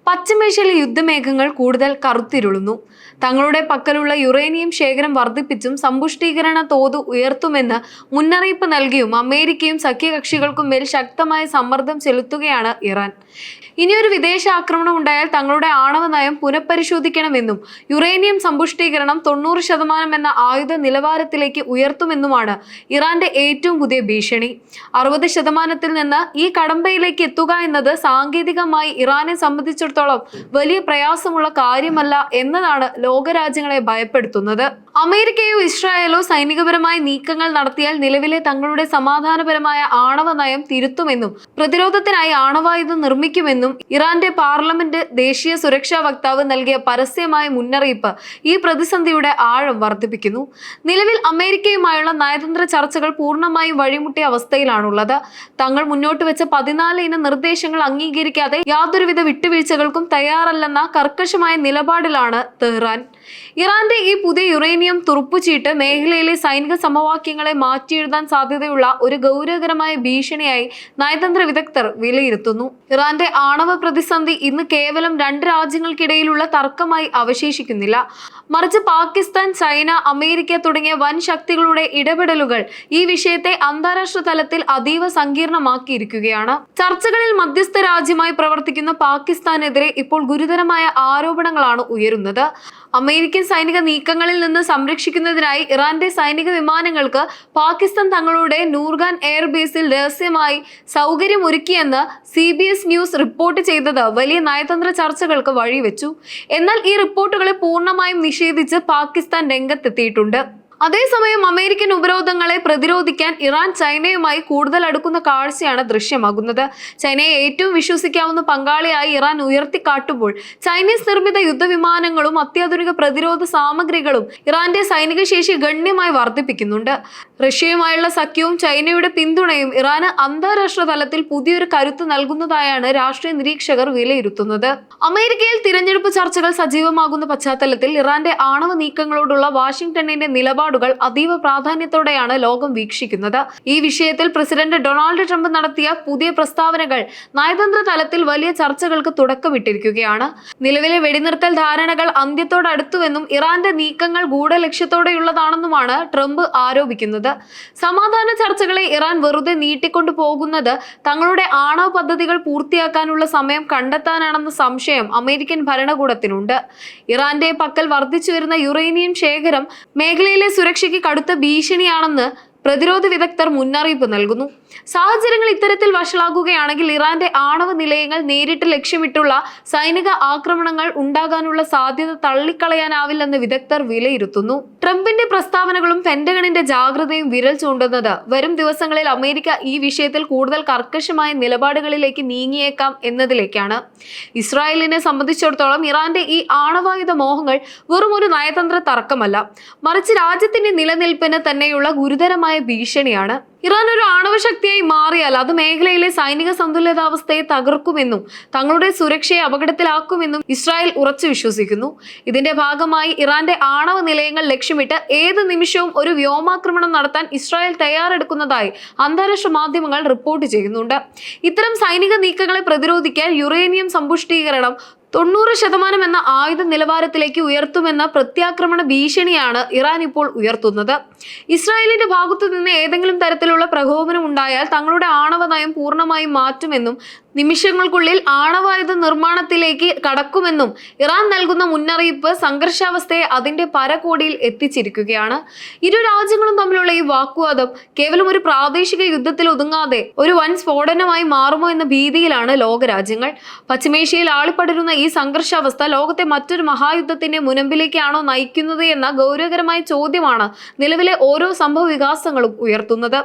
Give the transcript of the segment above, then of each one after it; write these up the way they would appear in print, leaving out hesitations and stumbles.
പശ്ചിമേഷ്യയിലെ യുദ്ധമേഘങ്ങൾ കൂടുതൽ കറുത്തിരുളുന്നു. തങ്ങളുടെ പക്കലുള്ള യുറേനിയം ശേഖരം വർദ്ധിപ്പിച്ചും സമ്പുഷ്ടീകരണ തോത് ഉയർത്തുമെന്ന് മുന്നറിയിപ്പ് നൽകിയും അമേരിക്കയും സഖ്യകക്ഷികൾക്കും മേൽ ശക്തമായ സമ്മർദ്ദം ചെലുത്തുകയാണ് ഇറാൻ. ഇനിയൊരു വിദേശ ആക്രമണം ഉണ്ടായാൽ തങ്ങളുടെ ആണവ നയം പുനഃപരിശോധിക്കണമെന്നും യുറേനിയം സമ്പുഷ്ടീകരണം 90% എന്ന ആയുധ നിലവാരത്തിലേക്ക് ഉയർത്തുമെന്നുമാണ് ഇറാന്റെ ഏറ്റവും പുതിയ ഭീഷണി. 60% നിന്ന് ഈ കടമ്പയിലേക്ക് എത്തുക എന്നത് സാങ്കേതികമായി ഇറാനെ സംബന്ധിച്ചിടത്തോളം വലിയ പ്രയാസമുള്ള കാര്യമല്ല എന്നതാണ് ലോകരാജ്യങ്ങളെ ഭയപ്പെടുത്തുന്നത്. അമേരിക്കയോ ഇസ്രായേലോ സൈനികപരമായ നീക്കങ്ങൾ നടത്തിയാൽ നിലവിലെ തങ്ങളുടെ സമാധാനപരമായ ആണവ നയം തിരുത്തുമെന്നും പ്രതിരോധത്തിനായി ആണവായുധം നിർമ്മിക്കുമെന്നും ഇറാന്റെ പാർലമെന്റ് ദേശീയ സുരക്ഷാ വക്താവ് നൽകിയ പരസ്യമായ മുന്നറിയിപ്പ് ഈ പ്രതിസന്ധിയുടെ ആഴം വർദ്ധിപ്പിക്കുന്നു. നിലവിൽ അമേരിക്കയുമായുള്ള നയതന്ത്ര ചർച്ചകൾ പൂർണ്ണമായും വഴിമുട്ടിയ അവസ്ഥയിലാണുള്ളത്. തങ്ങൾ മുന്നോട്ട് വെച്ച 14 ഇന നിർദ്ദേശങ്ങൾ അംഗീകരിക്കാതെ യാതൊരുവിധ വിട്ടുവീഴ്ചകൾക്കും തയ്യാറല്ലെന്ന കർക്കശമായ നിലപാടിലാണ് തെഹ്റാൻ. ഇറാന്റെ ഈ പുതിയ യുറേനിയം തുറുപ്പുചീട്ട് മേഖലയിലെ സൈനിക സമവാക്യങ്ങളെ മാറ്റിയെഴുതാൻ സാധ്യതയുള്ള ഒരു ഗൗരവകരമായ ഭീഷണിയായി നയതന്ത്ര വിദഗ്ധർ വിലയിരുത്തുന്നു. ഇറാന്റെ ആണവ പ്രതിസന്ധി ഇന്ന് കേവലം 2 രാജ്യങ്ങൾക്കിടയിലുള്ള തർക്കമായി അവശേഷിക്കുന്നില്ല. മറിച്ച് പാകിസ്ഥാൻ, ചൈന, അമേരിക്ക തുടങ്ങിയ വൻ ശക്തികളുടെ ഇടപെടലുകൾ ഈ വിഷയത്തെ അന്താരാഷ്ട്ര തലത്തിൽ അതീവ സങ്കീർണമാക്കിയിരിക്കുകയാണ്. ചർച്ചകളിൽ മധ്യസ്ഥ രാജ്യമായി പ്രവർത്തിക്കുന്ന പാകിസ്ഥാനെതിരെ ഇപ്പോൾ ഗുരുതരമായ ആരോപണങ്ങളാണ് ഉയരുന്നത്. അമേരിക്കൻ സൈനിക നീക്കങ്ങളിൽ നിന്ന് സംരക്ഷിക്കുന്നതിനായി ഇറാന്റെ സൈനിക വിമാനങ്ങൾക്ക് പാകിസ്ഥാൻ തങ്ങളുടെ നൂർഖാൻ എയർബേസിൽ രഹസ്യമായി സൗകര്യമൊരുക്കിയെന്ന് CBS ന്യൂസ് റിപ്പോർട്ട് ചെയ്തത് വലിയ നയതന്ത്ര ചർച്ചകൾക്ക് വഴിവെച്ചു. എന്നാൽ ഈ റിപ്പോർട്ടുകളെ പൂർണ്ണമായും നിഷേധിച്ച് പാകിസ്ഥാൻ രംഗത്തെത്തിയിട്ടുണ്ട്. അതേസമയം അമേരിക്കൻ ഉപരോധങ്ങളെ പ്രതിരോധിക്കാൻ ഇറാൻ ചൈനയുമായി കൂടുതൽ അടുക്കുന്ന കാഴ്ചയാണ് ദൃശ്യമാകുന്നത്. ചൈനയെ ഏറ്റവും വിശ്വസിക്കാവുന്ന പങ്കാളിയായി ഇറാൻ ഉയർത്തിക്കാട്ടുമ്പോൾ ചൈനീസ് നിർമ്മിത യുദ്ധവിമാനങ്ങളും അത്യാധുനിക പ്രതിരോധ സാമഗ്രികളും ഇറാന്റെ സൈനിക ശേഷി ഗണ്യമായി വർദ്ധിപ്പിക്കുന്നുണ്ട്. റഷ്യയുമായുള്ള സഖ്യവും ചൈനയുടെ പിന്തുണയും ഇറാന് അന്താരാഷ്ട്ര തലത്തിൽ പുതിയൊരു കരുത്ത് നൽകുന്നതായാണ് രാഷ്ട്രീയ നിരീക്ഷകർ വിലയിരുത്തുന്നത്. അമേരിക്കയിൽ തിരഞ്ഞെടുപ്പ് ചർച്ചകൾ സജീവമാകുന്ന പശ്ചാത്തലത്തിൽ ഇറാന്റെ ആണവ നീക്കങ്ങളോടുള്ള വാഷിംഗ്ടണിന്റെ നിലപാടുകൾ അതീവ പ്രാധാന്യത്തോടെയാണ് ലോകം വീക്ഷിക്കുന്നത്. ഈ വിഷയത്തിൽ പ്രസിഡന്റ് ഡൊണാൾഡ് ട്രംപ് നടത്തിയ പുതിയ പ്രസ്താവനകൾ നയതന്ത്ര തലത്തിൽ വലിയ ചർച്ചകൾക്ക് തുടക്കമിട്ടിരിക്കുകയാണ്. നിലവിലെ വെടിനിർത്തൽ ധാരണകൾ അന്ത്യത്തോടടുത്തുവെന്നും ഇറാന്റെ നീക്കങ്ങൾ ഗൂഢലക്ഷ്യത്തോടെയുള്ളതാണെന്നുമാണ് ട്രംപ് ആരോപിക്കുന്നത്. സമാധാന ചർച്ചകളെ ഇറാൻ വെറുതെ നീട്ടിക്കൊണ്ടു പോകുന്നത് തങ്ങളുടെ ആണവ പദ്ധതികൾ പൂർത്തിയാക്കാനുള്ള സമയം കണ്ടെത്താനാണെന്ന സംശയം അമേരിക്കൻ ഭരണകൂടത്തിനുണ്ട്. ഇറാന്റെ പക്കൽ വർദ്ധിച്ചു വരുന്ന യുറേനിയം ശേഖരം മേഖലയിലെ സുരക്ഷയ്ക്ക് കടുത്ത ഭീഷണിയാണെന്ന് പ്രതിരോധ വിദഗ്ധർ മുന്നറിയിപ്പ് നൽകുന്നു. സാഹചര്യങ്ങൾ ഇത്തരത്തിൽ വഷളാകുകയാണെങ്കിൽ ഇറാന്റെ ആണവ നിലയങ്ങൾ നേരിട്ട് ലക്ഷ്യമിട്ടുള്ള സൈനിക ആക്രമണങ്ങൾ ഉണ്ടാകാനുള്ള സാധ്യത തള്ളിക്കളയാനാവില്ലെന്ന് വിദഗ്ധർ വിലയിരുത്തുന്നു. ട്രംപിന്റെ പ്രസ്താവനകളും പെന്റഗണിന്റെ ജാഗ്രതയും വിരൽ ചൂണ്ടുന്നത് വരും ദിവസങ്ങളിൽ അമേരിക്ക ഈ വിഷയത്തിൽ കൂടുതൽ കർക്കശമായ നിലപാടുകളിലേക്ക് നീങ്ങിയേക്കാം എന്നതിലേക്കാണ്. ഇസ്രായേലിനെ സംബന്ധിച്ചിടത്തോളം ഇറാന്റെ ഈ ആണവായുധ മോഹങ്ങൾ വെറും ഒരു നയതന്ത്ര തർക്കമല്ല, മറിച്ച് രാജ്യത്തിന്റെ നിലനിൽപ്പിന് തന്നെയുള്ള ഗുരുതരമായ ഭീഷണിയാണ്. ഇറാൻ ഒരു ആണവശക്തിയായി മാറിയാൽ അത് മേഖലയിലെ സൈനിക സന്തുലിതാവസ്ഥയെ തകർക്കുമെന്നും തങ്ങളുടെ സുരക്ഷയെ അപകടത്തിലാക്കുമെന്നും ഇസ്രായേൽ ഉറച്ചു വിശ്വസിക്കുന്നു. ഇതിന്റെ ഭാഗമായി ഇറാന്റെ ആണവ നിലയങ്ങൾ ലക്ഷ്യമിട്ട് ഏത് നിമിഷവും ഒരു വ്യോമാക്രമണം നടത്താൻ ഇസ്രായേൽ തയ്യാറെടുക്കുന്നതായി അന്താരാഷ്ട്ര മാധ്യമങ്ങൾ റിപ്പോർട്ട് ചെയ്യുന്നുണ്ട്. ഇത്തരം സൈനിക നീക്കങ്ങളെ പ്രതിരോധിക്കാൻ യുറേനിയം സമ്പുഷ്ടീകരണം 90% എന്ന ആയുധ നിലവാരത്തിലേക്ക് ഉയർത്തുമെന്ന പ്രത്യാക്രമണ ഭീഷണിയാണ് ഇറാൻ ഇപ്പോൾ ഉയർത്തുന്നത്. ഇസ്രായേലിന്റെ ഭാഗത്തു നിന്ന് ഏതെങ്കിലും തരത്തിലുള്ള പ്രകോപനം ഉണ്ടായാൽ തങ്ങളുടെ ആണവ നയം പൂർണ്ണമായും മാറ്റുമെന്നും നിമിഷങ്ങൾക്കുള്ളിൽ ആണവായുധ നിർമ്മാണത്തിലേക്ക് കടക്കുമെന്നും ഇറാൻ നൽകുന്ന മുന്നറിയിപ്പ് സംഘർഷാവസ്ഥയെ അതിന്റെ പരകോടിയിൽ എത്തിച്ചിരിക്കുകയാണ്. ഇരു രാജ്യങ്ങളും തമ്മിലുള്ള ഈ വാഗ്വാദം കേവലം ഒരു പ്രാദേശിക യുദ്ധത്തിൽ ഒതുങ്ങാതെ ഒരു വൻ സ്ഫോടനമായി മാറുമോ എന്ന ഭീതിയിലാണ് ലോകരാജ്യങ്ങൾ. പശ്ചിമേഷ്യയിൽ ആളിപ്പടരുന്ന ഈ സംഘർഷാവസ്ഥ ലോകത്തെ മറ്റൊരു മഹായുദ്ധത്തിന്റെ മുനമ്പിലേക്കാണോ നയിക്കുന്നത് എന്ന ഗൗരവകരമായ ചോദ്യമാണ് നിലവിലെ ഓരോ സംഭവ വികാസങ്ങളും ഉയർത്തുന്നത്.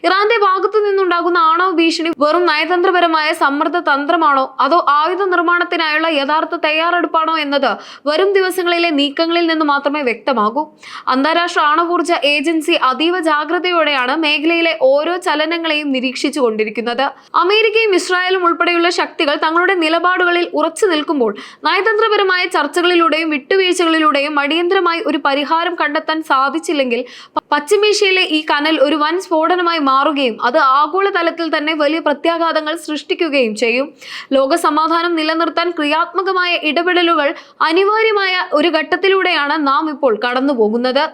ഇറാന്റെ ഭാഗത്തു നിന്നുണ്ടാകുന്ന ആണവ ഭീഷണി വെറും നയതന്ത്രപരമായ സമ്മർദ്ദ തന്ത്രമാണോ അതോ ആയുധ നിർമ്മാണത്തിനായുള്ള യഥാർത്ഥ തയ്യാറെടുപ്പാണോ എന്നത് വരും ദിവസങ്ങളിലെ നീക്കങ്ങളിൽ നിന്ന് മാത്രമേ വ്യക്തമാകൂ. അന്താരാഷ്ട്ര ആണവോർജ ഏജൻസി അതീവ ജാഗ്രതയോടെയാണ് മേഖലയിലെ ഓരോ ചലനങ്ങളെയും നിരീക്ഷിച്ചു കൊണ്ടിരിക്കുന്നത്. അമേരിക്കയും ഇസ്രായേലും ഉൾപ്പെടെയുള്ള ശക്തികൾ തങ്ങളുടെ നിലപാടുകളിൽ ഉറച്ചു നിൽക്കുമ്പോൾ നയതന്ത്രപരമായ ചർച്ചകളിലൂടെയും വിട്ടുവീഴ്ചകളിലൂടെയും അടിയന്തരമായി ഒരു പരിഹാരം കണ്ടെത്താൻ സാധിച്ചില്ലെങ്കിൽ പശ്ചിമേഷ്യയിലെ ഈ കനൽ ഒരു വൻ സ്ഫോടനമായി മാറുകയും അത് ആഗോളതലത്തിൽ തന്നെ വലിയ പ്രത്യാഘാതങ്ങൾ സൃഷ്ടിക്കുകയും നിലനിൽക്കുകയും ചെയ്യും. ലോക സമാധാനം നിലനിർത്താൻ ക്രിയാത്മകമായ ഇടപെടലുകൾ അനിവാര്യമായ ഒരു ഘട്ടത്തിലൂടെയാണ് നാം ഇപ്പോൾ കടന്നു പോകുന്നത്.